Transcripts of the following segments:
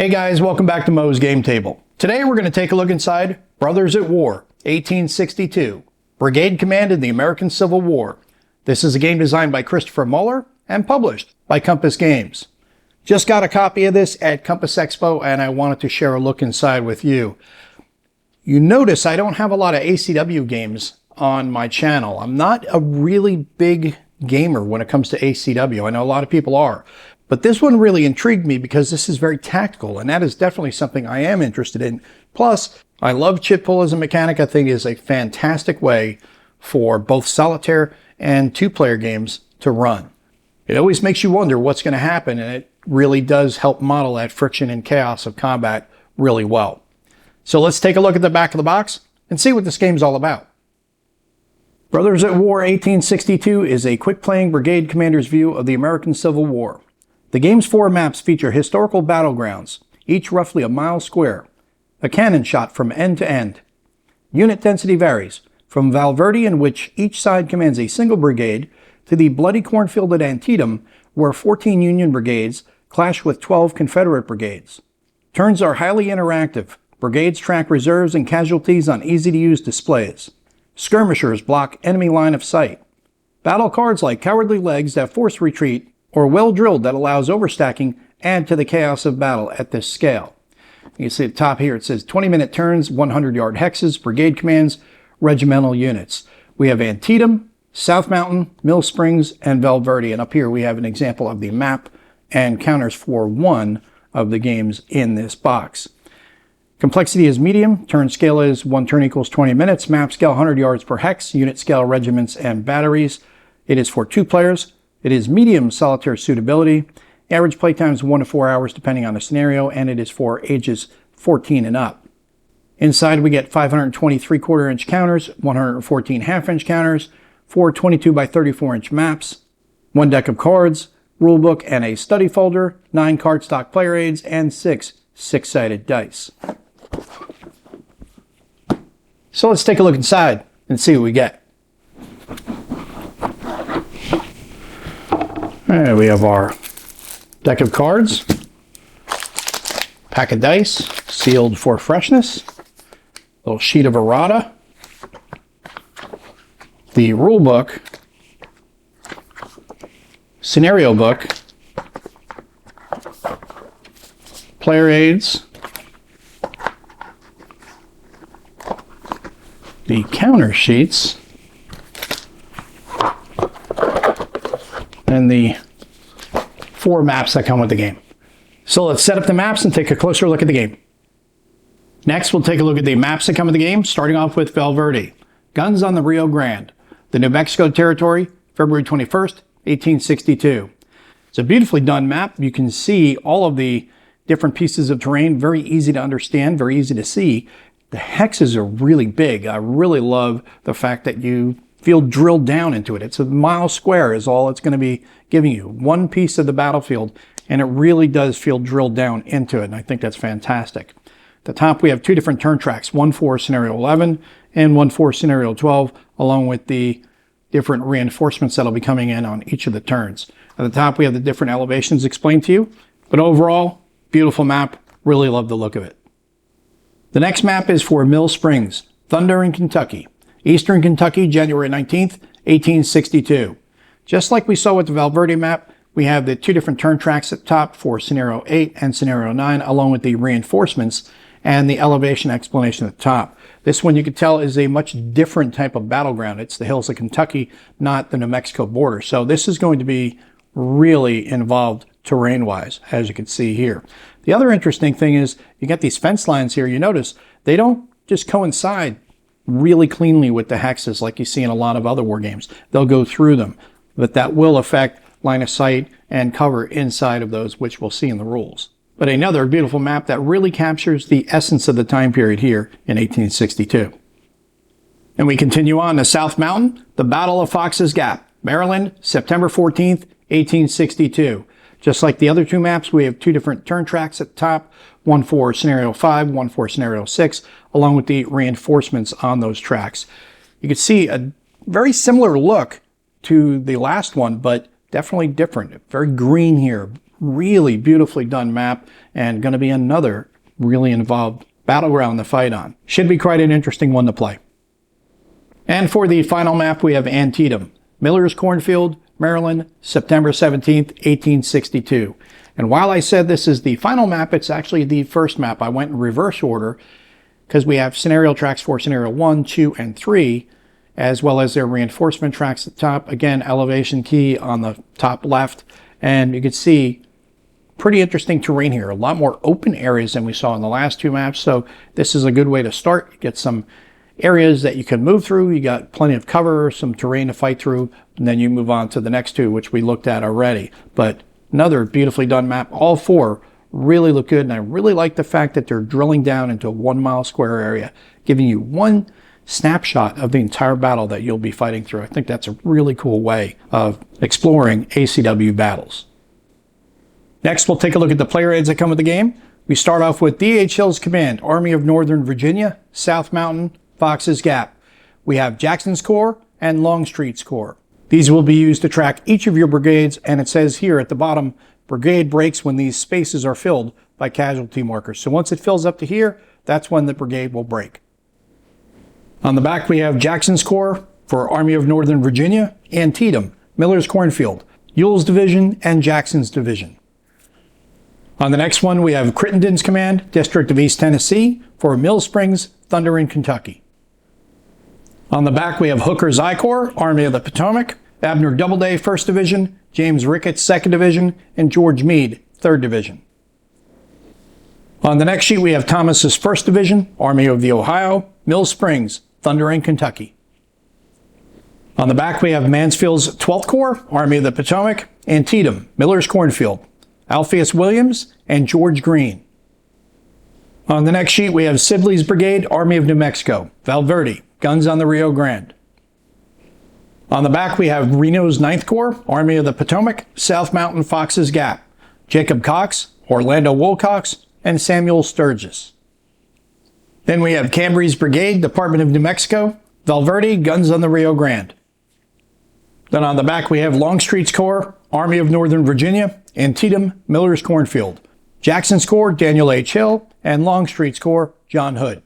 Hey guys, welcome back to Mo's Game Table. Today we're going to take a look inside Brothers at War, 1862, Brigade Command in the American Civil War. This is a game designed by Christopher Muller and published by Compass Games. Just got a copy of this at Compass Expo and I wanted to share a look inside with you. You notice I don't have a lot of ACW games on my channel. I'm not a really big gamer when it comes to ACW. I know a lot of people are. But this one really intrigued me because this is very tactical, and that is definitely something I am interested in. Plus, I love chip pull as a mechanic. I think it is a fantastic way for both solitaire and two-player games to run. It always makes you wonder what's going to happen, and it really does help model that friction and chaos of combat really well. So let's take a look at the back of the box and see what this game's all about. Brothers at War 1862 is a quick-playing brigade commander's view of the American Civil War. The game's 4 maps feature historical battlegrounds, each roughly a mile square, a cannon shot from end to end. Unit density varies, from Valverde, in which each side commands a single brigade, to the bloody cornfield at Antietam, where 14 Union brigades clash with 12 Confederate brigades. Turns are highly interactive. Brigades track reserves and casualties on easy-to-use displays. Skirmishers block enemy line of sight. Battle cards like Cowardly Legs that force retreat, or Well Drilled that allows overstacking, add to the chaos of battle at this scale. You can see at the top here it says 20-minute turns, 100-yard hexes, brigade commands, regimental units. We have Antietam, South Mountain, Mill Springs, and Valverde. And up here we have an example of the map and counters for one of the games in this box. Complexity is medium. Turn scale is 1 turn equals 20 minutes. Map scale 100 yards per hex. Unit scale regiments and batteries. It is for 2 players. It is medium solitaire suitability. Average playtime is 1 to 4 hours depending on the scenario, and it is for ages 14 and up. Inside we get 520 3/4 inch counters, 114 half-inch counters, 4 22 by 34 inch maps, 1 deck of cards, rulebook and a study folder, 9 cardstock player aids, and 6 six-sided dice. So let's take a look inside and see what we get. There we have our deck of cards, pack of dice, sealed for freshness, little sheet of errata, the rule book, scenario book, player aids, the counter sheets, and the 4 maps that come with the game. So let's set up the maps and take a closer look at the game. Next, we'll take a look at the maps that come with the game, starting off with Valverde. Guns on the Rio Grande, the New Mexico Territory, February 21st, 1862. It's a beautifully done map. You can see all of the different pieces of terrain, very easy to understand, very easy to see. The hexes are really big. I really love the fact that you feel drilled down into it. It's a mile square is all it's going to be giving you. One piece of the battlefield, and it really does feel drilled down into it, and I think that's fantastic. At the top we have 2 different turn tracks, one for scenario 11 and one for scenario 12, along with the different reinforcements that'll be coming in on each of the turns. At the top we have the different elevations explained to you, but overall, beautiful map. Really love the look of it. The next map is for Mill Springs, Thunder in Kentucky. Eastern Kentucky, January 19th, 1862. Just like we saw with the Valverde map, we have the 2 different turn tracks at the top for Scenario 8 and Scenario 9, along with the reinforcements and the elevation explanation at the top. This one you can tell is a much different type of battleground. It's the hills of Kentucky, not the New Mexico border. So this is going to be really involved terrain-wise, as you can see here. The other interesting thing is you get these fence lines here. You notice they don't just coincide really cleanly with the hexes like you see in a lot of other war games. They'll go through them, but that will affect line of sight and cover inside of those, which we'll see in the rules. But another beautiful map that really captures the essence of the time period here in 1862. And we continue on to South Mountain, the Battle of Fox's Gap, Maryland, September 14th, 1862. Just like the other 2 maps, we have 2 different turn tracks at the top, one for Scenario 5, one for Scenario 6, along with the reinforcements on those tracks. You can see a very similar look to the last one, but definitely different. Very green here, Really beautifully done map, and going to be another really involved battleground to fight on. Should be quite an interesting one to play. And for the final map, we have Antietam, Miller's Cornfield, Maryland, September 17th, 1862. And while I said this is the final map, it's actually the first map. I went in reverse order because we have scenario tracks for scenario 1, 2, and 3, as well as their reinforcement tracks at the top. Again, elevation key on the top left. And you can see pretty interesting terrain here. A lot more open areas than we saw in the last two maps. So this is a good way to start. Get some areas that you can move through. You got plenty of cover, some terrain to fight through, and then you move on to the next two, which we looked at already. But another beautifully done map. All four really look good, and I really like the fact that they're drilling down into a 1 mile square area, giving you one snapshot of the entire battle that you'll be fighting through. I think that's a really cool way of exploring ACW battles. Next, we'll take a look at the player aids that come with the game. We start off with D.H. Hill's Command, Army of Northern Virginia, South Mountain, Fox's Gap. We have Jackson's Corps and Longstreet's Corps. These will be used to track each of your brigades, and it says here at the bottom, brigade breaks when these spaces are filled by casualty markers. So once it fills up to here, that's when the brigade will break. On the back, we have Jackson's Corps for Army of Northern Virginia, Antietam, Miller's Cornfield, Ewell's Division, and Jackson's Division. On the next one, we have Crittenden's Command, District of East Tennessee, for Mill Springs, Thunder in Kentucky. On the back, we have Hooker's I Corps, Army of the Potomac, Abner Doubleday, 1st Division, James Ricketts, 2nd Division, and George Meade, 3rd Division. On the next sheet, we have Thomas's 1st Division, Army of the Ohio, Mill Springs, Thunder in Kentucky. On the back, we have Mansfield's 12th Corps, Army of the Potomac, Antietam, Miller's Cornfield, Alpheus Williams, and George Green. On the next sheet, we have Sibley's Brigade, Army of New Mexico, Valverde, Guns on the Rio Grande. On the back, we have Reno's 9th Corps, Army of the Potomac, South Mountain, Fox's Gap, Jacob Cox, Orlando Wilcox, and Samuel Sturgis. Then we have Cambry's Brigade, Department of New Mexico, Valverde, Guns on the Rio Grande. Then on the back, we have Longstreet's Corps, Army of Northern Virginia, Antietam, Miller's Cornfield, Jackson's Corps, Daniel H. Hill, and Longstreet's Corps, John Hood.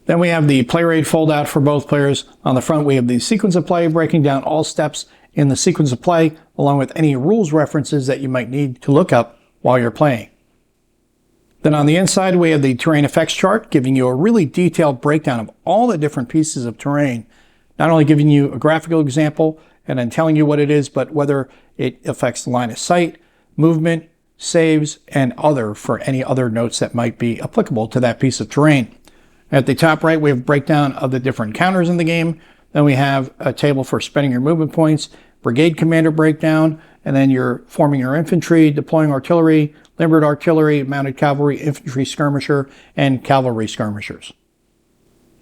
Then we have the player aid foldout for both players. On the front, we have the sequence of play, breaking down all steps in the sequence of play, along with any rules references that you might need to look up while you're playing. Then on the inside, we have the terrain effects chart, giving you a really detailed breakdown of all the different pieces of terrain, not only giving you a graphical example and then telling you what it is, but whether it affects the line of sight, movement, saves, and other for any other notes that might be applicable to that piece of terrain. At the top right, we have a breakdown of the different counters in the game. Then we have a table for spending your movement points, brigade commander breakdown, and then you're forming your infantry, deploying artillery, limbered artillery, mounted cavalry, infantry skirmisher, and cavalry skirmishers.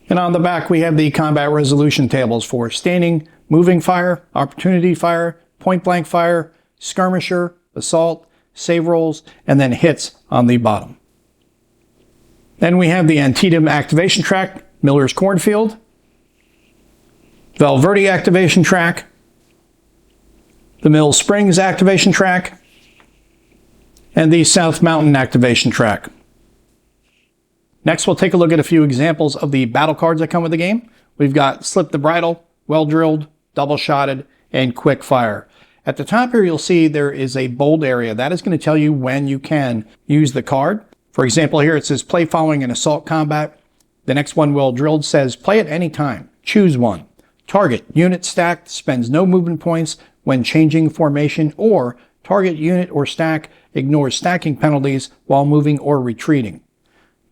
And on the back, we have the combat resolution tables for standing, moving fire, opportunity fire, point blank fire, skirmisher, assault, save rolls, and then hits on the bottom. Then we have the Antietam activation track, Miller's Cornfield, Valverde activation track, the Mill Springs activation track, and the South Mountain activation track. Next, we'll take a look at a few examples of the battle cards that come with the game. We've got Slip the Bridle, Well Drilled, Double Shotted, and Quick Fire. At the top here, you'll see there is a bold area. That is going to tell you when you can use the card. For example, here it says play following an assault combat. The next one, Well Drilled, says play at any time. Choose one. Target unit stacked spends no movement points when changing formation, or target unit or stack ignores stacking penalties while moving or retreating.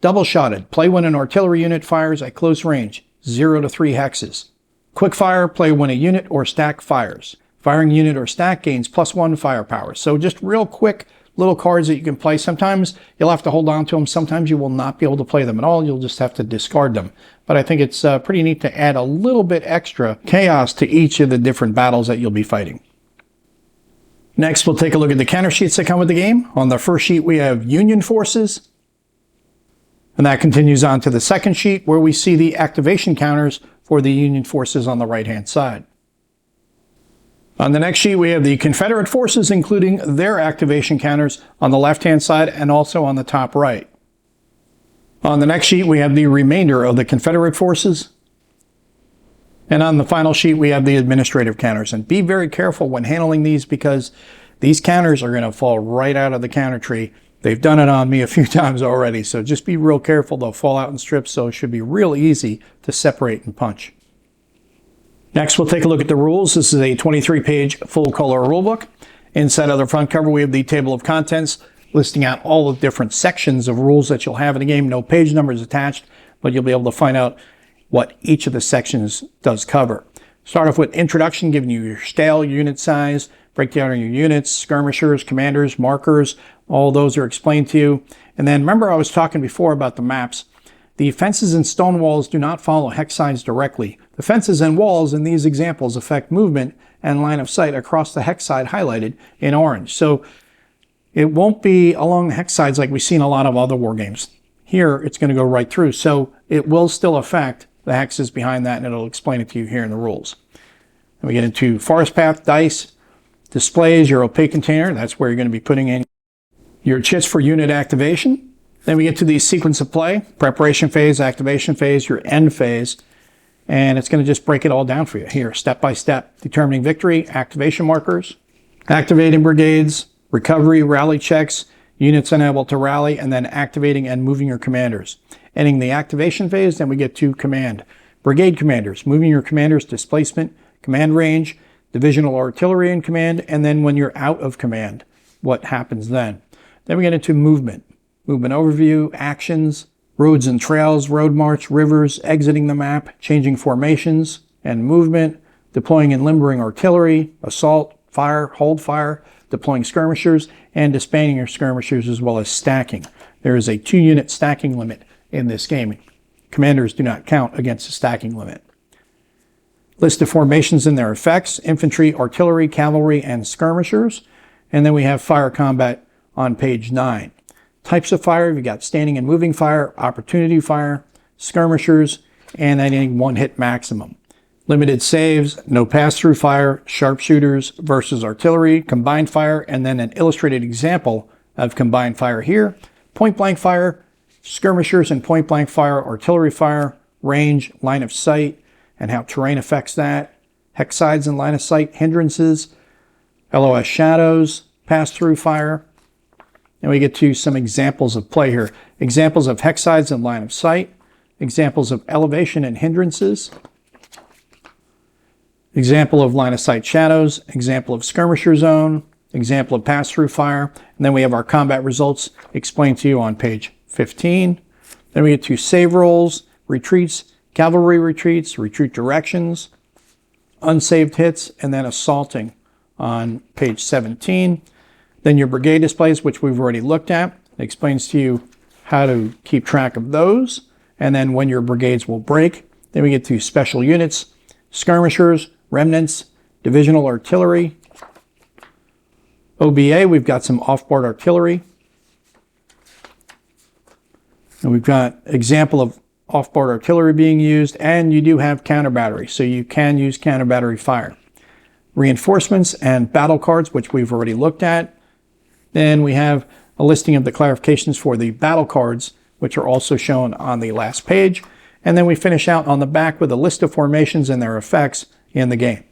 Double Shotted, play when an artillery unit fires at close range, 0 to 3 hexes. Quick Fire, play when a unit or stack fires. Firing unit or stack gains +1 firepower. So just real quick little cards that you can play. Sometimes you'll have to hold on to them. Sometimes you will not be able to play them at all. You'll just have to discard them. But I think it's pretty neat to add a little bit extra chaos to each of the different battles that you'll be fighting. Next, we'll take a look at the counter sheets that come with the game. On the first sheet, we have Union Forces. And that continues on to the second sheet, where we see the activation counters for the Union Forces on the right-hand side. On the next sheet, we have the Confederate forces, including their activation counters on the left-hand side and also on the top right. On the next sheet, we have the remainder of the Confederate forces. And on the final sheet, we have the administrative counters. And be very careful when handling these because these counters are going to fall right out of the counter tree. They've done it on me a few times already, so just be real careful. They'll fall out in strips, so it should be real easy to separate and punch. Next, we'll take a look at the rules. This is a 23-page full-color rulebook. Inside of the front cover, we have the table of contents listing out all the different sections of rules that you'll have in a game. No page numbers attached, but you'll be able to find out what each of the sections does cover. Start off with introduction, giving you your scale, unit size, breakdown of your units, skirmishers, commanders, markers. All those are explained to you. And then remember I was talking before about the maps. The fences and stone walls do not follow hex signs directly. The fences and walls in these examples affect movement and line of sight across the hex side highlighted in orange. So it won't be along the hex sides like we see in a lot of other war games. Here it's going to go right through. So it will still affect the hexes behind that, and it'll explain it to you here in the rules. And we get into forest path, dice, displays, your opaque container. That's where you're going to be putting in your chits for unit activation. Then we get to the sequence of play, preparation phase, activation phase, your end phase, and it's going to just break it all down for you here, step by step. Determining victory, activation markers, activating brigades, recovery, rally checks, units unable to rally, and then activating and moving your commanders. Ending the activation phase, then we get to command. Brigade commanders, moving your commanders, displacement, command range, divisional artillery in command, and then when you're out of command, what happens then? Then we get into movement. Movement overview, actions, roads and trails, road march, rivers, exiting the map, changing formations and movement, deploying and limbering artillery, assault, fire, hold fire, deploying skirmishers, and disbanding your skirmishers as well as stacking. There is a 2-unit stacking limit in this game. Commanders do not count against the stacking limit. List of formations and their effects, infantry, artillery, cavalry, and skirmishers. And then we have fire combat on page 9. Types of fire, you've got standing and moving fire, opportunity fire, skirmishers, and any one-hit maximum. Limited saves, no pass-through fire, sharpshooters versus artillery, combined fire, and then an illustrated example of combined fire here. Point-blank fire, skirmishers and point-blank fire, artillery fire, range, line of sight, and how terrain affects that. Hex sides and line of sight, hindrances, LOS shadows, pass-through fire. And we get to some examples of play here. Examples of hex sides and line of sight. Examples of elevation and hindrances. Example of line of sight shadows. Example of skirmisher zone. Example of pass-through fire. And then we have our combat results explained to you on page 15. Then we get to save rolls, retreats, cavalry retreats, retreat directions, unsaved hits, and then assaulting on page 17. Then your brigade displays, which we've already looked at. It explains to you how to keep track of those, and then when your brigades will break. Then we get to special units, skirmishers, remnants, divisional artillery. OBA, we've got some off-board artillery. And we've got example of off-board artillery being used, and you do have counter battery, so you can use counter battery fire. Reinforcements and battle cards, which we've already looked at. Then we have a listing of the clarifications for the battle cards, which are also shown on the last page. And then we finish out on the back with a list of formations and their effects in the game.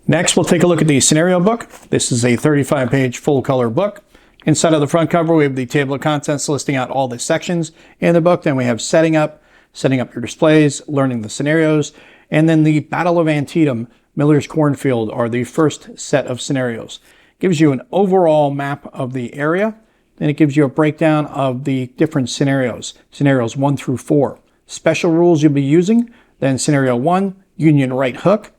Next, we'll take a look at the scenario book. This is a 35-page full-color book. Inside of the front cover, we have the table of contents listing out all the sections in the book. Then we have setting up your displays, learning the scenarios, and then the Battle of Antietam, Miller's Cornfield are the first set of scenarios. Gives you an overall map of the area, and it gives you a breakdown of the different scenarios, scenarios 1 through 4. Special rules you'll be using, then scenario 1, Union right hook,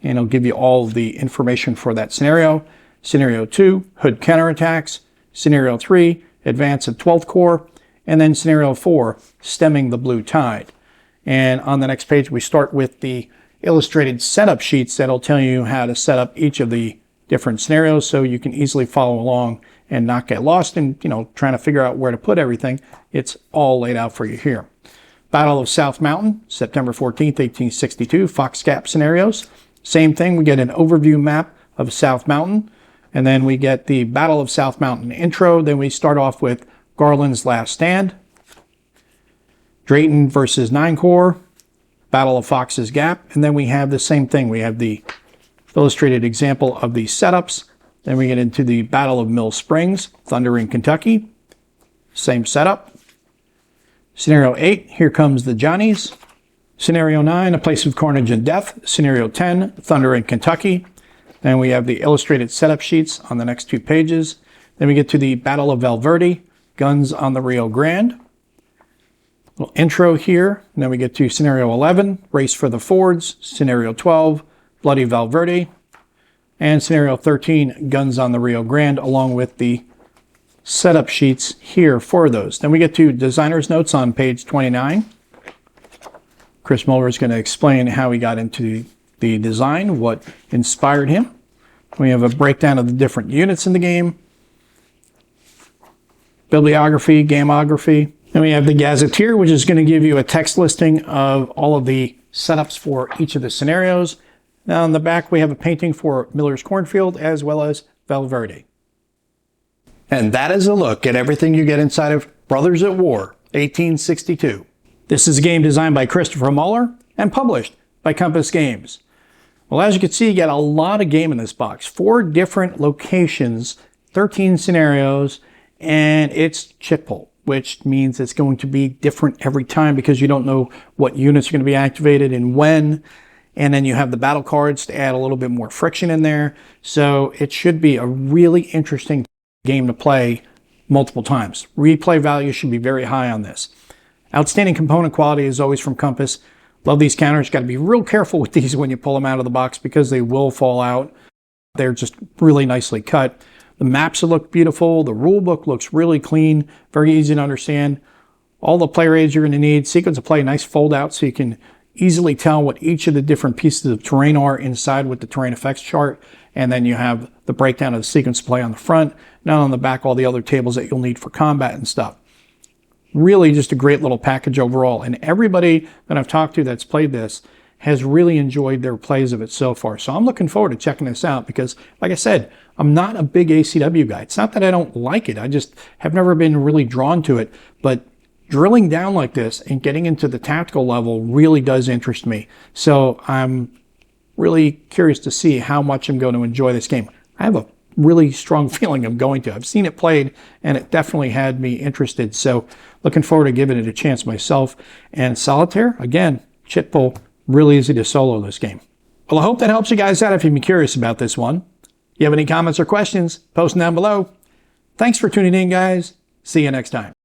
and it'll give you all the information for that scenario. Scenario 2, Hood counterattacks. Scenario 3, Advance of 12th Corps, and then Scenario 4, Stemming the Blue Tide. And on the next page, we start with the illustrated setup sheets that'll tell you how to set up each of the different scenarios so you can easily follow along and not get lost in, trying to figure out where to put everything. It's all laid out for you here. Battle of South Mountain, September 14th, 1862, Fox Gap scenarios. Same thing, we get an overview map of South Mountain, and then we get the Battle of South Mountain intro. Then we start off with Garland's Last Stand, Drayton versus Nine Corps, Battle of Fox's Gap, and then we have the same thing. We have the illustrated example of the setups. Then we get into the Battle of Mill Springs, Thunder in Kentucky. Same setup. Scenario 8, Here Comes the Johnnies. Scenario 9, A Place of Carnage and Death. Scenario 10, Thunder in Kentucky. Then we have the illustrated setup sheets on the next 2 pages. Then we get to the Battle of Valverde, Guns on the Rio Grande. Little intro here. And then we get to Scenario 11, Race for the Fords. Scenario 12, Bloody Valverde. And Scenario 13, Guns on the Rio Grande, along with the setup sheets here for those. Then we get to designer's notes on page 29. Chris Muller is going to explain how he got into the design, what inspired him. We have a breakdown of the different units in the game, bibliography, gameography. Then we have the Gazetteer, which is going to give you a text listing of all of the setups for each of the scenarios. Now on the back, we have a painting for Miller's Cornfield as well as Valverde. And that is a look at everything you get inside of Brothers at War, 1862. This is a game designed by Christopher Muller and published by Compass Games. Well, as you can see, you get a lot of game in this box. 4 different locations, 13 scenarios, and it's chit pull, which means it's going to be different every time because you don't know what units are going to be activated and when. And then you have the battle cards to add a little bit more friction in there. So it should be a really interesting game to play multiple times. Replay value should be very high on this. Outstanding component quality is always from Compass. Love these counters. Got to be real careful with these when you pull them out of the box because they will fall out. They're just really nicely cut. The maps look beautiful. The rule book looks really clean, very easy to understand. All the player aids you're going to need. Sequence of play, nice fold out so you can easily tell what each of the different pieces of terrain are inside with the terrain effects chart. And then you have the breakdown of the sequence of play on the front. Now on the back, all the other tables that you'll need for combat and stuff. Really just a great little package overall. And everybody that I've talked to that's played this has really enjoyed their plays of it so far. So I'm looking forward to checking this out because, like I said, I'm not a big ACW guy. It's not that I don't like it. I just have never been really drawn to it. But drilling down like this and getting into the tactical level really does interest me. So I'm really curious to see how much I'm going to enjoy this game. I have a really strong feeling I'm going to. I've seen it played and it definitely had me interested. So looking forward to giving it a chance myself. And Solitaire, again, chit pull, really easy to solo this game. Well, I hope that helps you guys out if you've been curious about this one. If you have any comments or questions, post them down below. Thanks for tuning in, guys. See you next time.